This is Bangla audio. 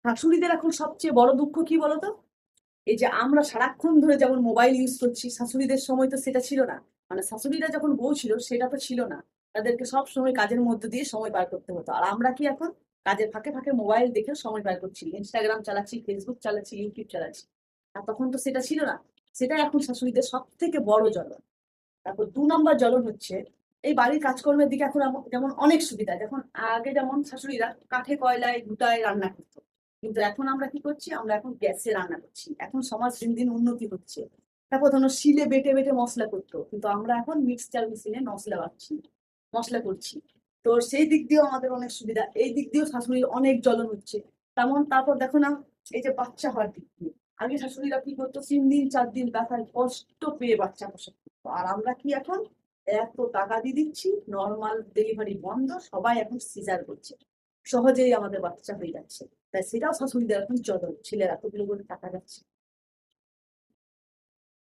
শাশুড়িদের এখন সবচেয়ে বড় দুঃখ কি বলতো? এই যে আমরা সারাক্ষণ ধরে যেমন মোবাইল ইউজ করছি, শাশুড়িদের সময় তো সেটা ছিল না। মানে শাশুড়িরা যখন বউ ছিল সেটা তো ছিল না। তাদেরকে সবসময় কাজের মধ্যে দিয়ে সময় পার করতে হতো। আর আমরা কি এখন কাজের ফাঁকে, ফাঁকে মোবাইল দেখে সময় পার করছি। Instagram চালাচ্ছি, Facebook চালাচ্ছি, YouTube চালাচ্ছি। আর তখন তো সেটা ছিল না। সেটা এখন শাশুড়িদের সবথেকে বড় জ্বলন। তারপর ২ নম্বর জ্বলন হচ্ছে এই বাড়ির কাজকর্মের দিকে এখন যেমন অনেক সুবিধা। যখন আগে যেমন শাশুড়িরা কাঠে, কয়লায়, ঘুঁটায় রান্না করত। কিন্তু এখন আমরা কি করছি? আমরা এখন গ্যাসে রান্না করছি। এখন সমাজ দিন, দিন উন্নতি হচ্ছে। তারপর ধরুন শিলে বেটে, বেটে মসলা করত। কিন্তু আমরা এখন মিক্সচার মেশিনে মসলা বাটছি, মসলা করছি। তো সেই দিক দিয়েও আমাদের অনেক সুবিধা। এই দিক দিয়েও শাশুড়ির অনেক জ্বলন হচ্ছে। তারপর দেখো না, এই যে বাচ্চা হওয়ার দিক দিয়ে। আগে শাশুড়িরা কি করতো? ৩ দিন ৪ দিন ব্যথায় কষ্ট পেয়ে বাচ্চা প্রসব করতো। আর আমরা কি এখন এত টাকা দিয়ে দিচ্ছি, নরমাল ডেলিভারি বন্ধ, সবাই এখন সিজার করছে। সহজেই আমাদের বাচ্চা হয়ে যাচ্ছে। তাই সেটাও শাশুড়িদের এখন জ্বলন। ছেলেরা এতগুলো করে টাকা যাচ্ছে।